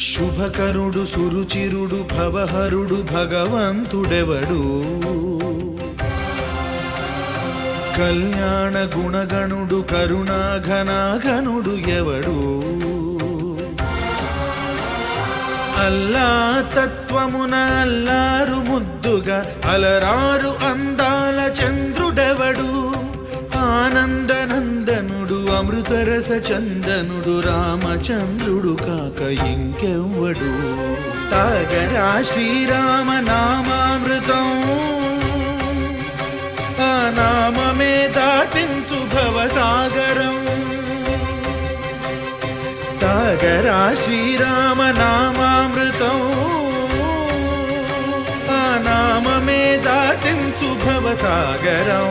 శుభకరుడు సురుచిరుడు భవహరుడు భగవంతుడెవడు కళ్యాణ గుణగణుడు కరుణాఘనాఘనుడు ఎవడు అల్లా తత్వమున అల్లారు ముద్దుగా అలరారు అందాల చంద్రుడెవడు ఆనందనందనుడు అమృతరస చందనుడు రామచంద్రుడు కాక ఇంకెవ్వడు తాగరా శ్రీరామ నామామృతం ఆ నామమే దాటించు భవసాగరం తాగరా శ్రీరామ నామామృతం ఆ నామమే దాటించు భవసాగరం